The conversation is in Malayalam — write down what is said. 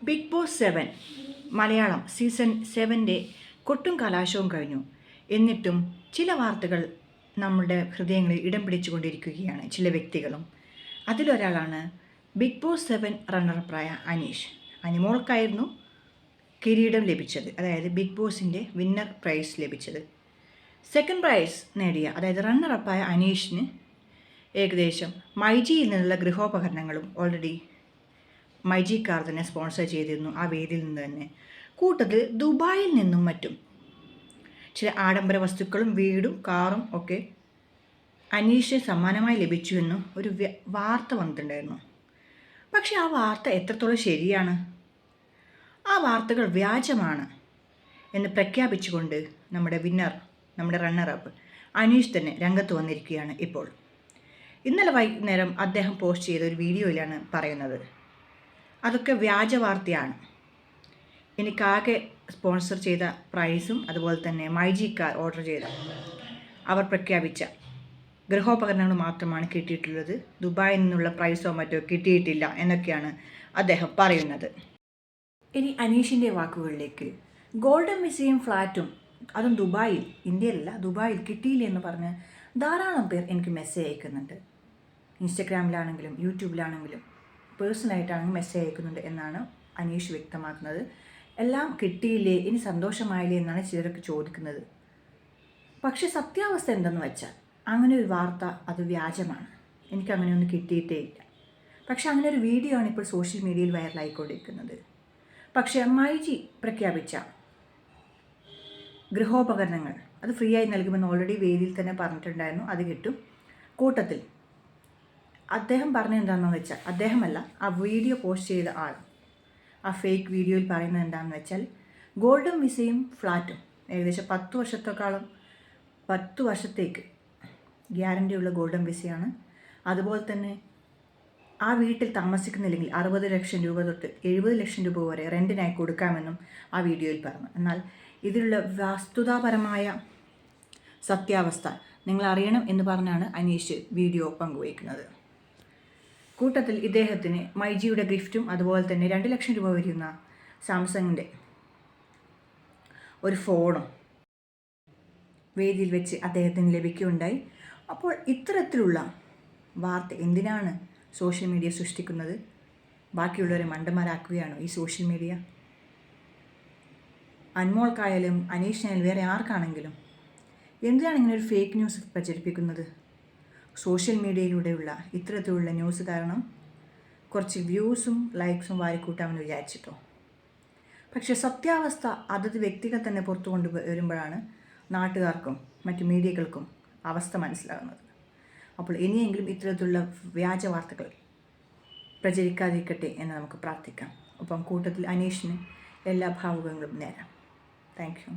ബിഗ് ബോസ് 7 മലയാളം സീസൺ 7 കൊട്ടും കലാശവും കഴിഞ്ഞു. എന്നിട്ടും ചില വാർത്തകൾ നമ്മുടെ ഹൃദയങ്ങളിൽ ഇടം പിടിച്ചുകൊണ്ടിരിക്കുകയാണ് ചില വ്യക്തികളും. അതിലൊരാളാണ് ബിഗ് ബോസ് 7 റണ്ണറപ്പായ അനീഷ്. അനിമോൾക്കായിരുന്നു കിരീടം ലഭിച്ചത്, അതായത് ബിഗ് ബോസിൻ്റെ വിന്നർ പ്രൈസ് ലഭിച്ചത്. സെക്കൻഡ് പ്രൈസ് നേടിയ, അതായത് റണ്ണറപ്പായ അനീഷിന് ഏകദേശം മൈജിയിൽ നിന്നുള്ള ഗൃഹോപകരണങ്ങളും ഓൾറെഡി മൈജിക്കാർ തന്നെ സ്പോൺസർ ചെയ്തിരുന്നു. ആ വേദിയിൽ നിന്ന് തന്നെ കൂട്ടത്തിൽ ദുബായിൽ നിന്നും മറ്റും ചില ആഡംബര വസ്തുക്കളും വീടും കാറും ഒക്കെ അനീഷിന് സമ്മാനമായി ലഭിച്ചുവെന്നും ഒരു വാർത്ത വന്നിട്ടുണ്ടായിരുന്നു. പക്ഷെ ആ വാർത്ത എത്രത്തോളം ശരിയാണ്? ആ വാർത്തകൾ വ്യാജമാണ് എന്ന് പ്രഖ്യാപിച്ചുകൊണ്ട് നമ്മുടെ വിന്നർ, നമ്മുടെ റണ്ണറപ്പ് അനീഷ് തന്നെ രംഗത്ത് വന്നിരിക്കുകയാണ് ഇപ്പോൾ. ഇന്നലെ വൈകുന്നേരം അദ്ദേഹം പോസ്റ്റ് ചെയ്ത ഒരു വീഡിയോയിലാണ് പറയുന്നത്, അതൊക്കെ വ്യാജ വാർത്തയാണ്. എനിക്കാകെ സ്പോൺസർ ചെയ്ത പ്രൈസും അതുപോലെ തന്നെ മൈജിക്കാർ ഓർഡർ ചെയ്ത അവർ പ്രഖ്യാപിച്ച ഗൃഹോപകരണങ്ങൾ മാത്രമാണ് കിട്ടിയിട്ടുള്ളത്. ദുബായിൽ നിന്നുള്ള പ്രൈസോ മറ്റോ കിട്ടിയിട്ടില്ല എന്നൊക്കെയാണ് അദ്ദേഹം പറയുന്നത്. ഇനി അനീഷിൻ്റെ വാക്കുകളിലേക്ക്. ഗോൾഡൻ വിസയും ഫ്ലാറ്റും അതും ദുബായിൽ, ഇന്ത്യയിലല്ല ദുബായിൽ കിട്ടിയില്ല എന്ന് പറഞ്ഞ് ധാരാളം പേർ എനിക്ക് മെസ്സേജ് അയക്കുന്നുണ്ട്. ഇൻസ്റ്റഗ്രാമിലാണെങ്കിലും യൂട്യൂബിലാണെങ്കിലും പേഴ്സണലായിട്ടാണെങ്കിൽ മെസ്സേജ് അയക്കുന്നുണ്ട് എന്നാണ് അനീഷ് വ്യക്തമാക്കുന്നത്. എല്ലാം കിട്ടിയില്ലേ, ഇനി സന്തോഷമായില്ലേ എന്നാണ് ചിലരൊക്കെ ചോദിക്കുന്നത്. പക്ഷേ സത്യാവസ്ഥ എന്തെന്ന് വെച്ചാൽ അങ്ങനെ ഒരു വാർത്ത അത് വ്യാജമാണ്. എനിക്കങ്ങനെയൊന്നും കിട്ടിയിട്ടേ ഇല്ല. പക്ഷേ അങ്ങനെ ഒരു വീഡിയോ ആണ് ഇപ്പോൾ സോഷ്യൽ മീഡിയയിൽ വൈറലായിക്കൊണ്ടിരിക്കുന്നത്. പക്ഷേ മൈജി പ്രഖ്യാപിച്ച ഗൃഹോപകരണങ്ങൾ അത് ഫ്രീ ആയി നൽകുമെന്ന് ഓൾറെഡി വേദിയിൽ തന്നെ പറഞ്ഞിട്ടുണ്ടായിരുന്നു. അത് കിട്ടും. കൂട്ടത്തിൽ അദ്ദേഹം പറഞ്ഞത് എന്താണെന്ന് വെച്ചാൽ, അദ്ദേഹമല്ല ആ വീഡിയോ പോസ്റ്റ് ചെയ്ത ആൾ, ആ ഫേക്ക് വീഡിയോയിൽ പറയുന്നത് എന്താണെന്ന് വെച്ചാൽ, ഗോൾഡൻ വിസയും ഫ്ലാറ്റും ഏകദേശം 10 വർഷത്തേക്ക് ഗ്യാരണ്ടിയുള്ള ഗോൾഡൻ വിസയാണ്. അതുപോലെ തന്നെ ആ വീട്ടിൽ താമസിക്കുന്നില്ലെങ്കിൽ 60 ലക്ഷം രൂപ തൊട്ട് 70 ലക്ഷം രൂപ വരെ റെൻറ്റിനായി കൊടുക്കാമെന്നും ആ വീഡിയോയിൽ പറഞ്ഞു. എന്നാൽ ഇതിലുള്ള വസ്തുതാപരമായ സത്യാവസ്ഥ നിങ്ങൾ അറിയണം എന്ന് പറഞ്ഞാണ് അനീഷ് വീഡിയോ പങ്കുവയ്ക്കുന്നത്. കൂട്ടത്തിൽ ഇദ്ദേഹത്തിന് മൈജിയുടെ ഗിഫ്റ്റും അതുപോലെ തന്നെ 2 ലക്ഷം രൂപ വരുന്ന സാംസങ്ങിൻ്റെ ഒരു ഫോണും വേദിയിൽ വെച്ച് അദ്ദേഹത്തിന് ലഭിക്കുകയുണ്ടായി. അപ്പോൾ ഇത്തരത്തിലുള്ള വാർത്ത എന്തിനാണ് സോഷ്യൽ മീഡിയ സൃഷ്ടിക്കുന്നത്? ബാക്കിയുള്ളവരെ മണ്ടന്മാരാക്കുകയാണോ ഈ സോഷ്യൽ മീഡിയ? അൻമോൾക്കായാലും അനീഷിനായാലും വേറെ ആർക്കാണെങ്കിലും എന്തിനാണ് ഇങ്ങനെ ഒരു ഫേക്ക് ന്യൂസ് പ്രചരിപ്പിക്കുന്നത്? സോഷ്യൽ മീഡിയയിലൂടെയുള്ള ഇത്തരത്തിലുള്ള ന്യൂസ് കാരണം കുറച്ച് വ്യൂസും ലൈക്സും വാരിക്കൂട്ടാമെന്ന് വിചാരിച്ചിട്ടോ? പക്ഷേ സത്യാവസ്ഥ അതത് വ്യക്തികൾ തന്നെ പുറത്തു കൊണ്ടുവരുമ്പോഴാണ് നാട്ടുകാർക്കും മറ്റു മീഡിയകൾക്കും അവസ്ഥ മനസ്സിലാകുന്നത്. അപ്പോൾ ഇനിയെങ്കിലും ഇത്തരത്തിലുള്ള വ്യാജ വാർത്തകൾ പ്രചരിക്കാതിരിക്കട്ടെ എന്ന് നമുക്ക് പ്രാർത്ഥിക്കാം. ഒപ്പം കൂട്ടത്തിൽ അനീഷിന് എല്ലാ ഭാവുകങ്ങളും നേരാം. Thank you.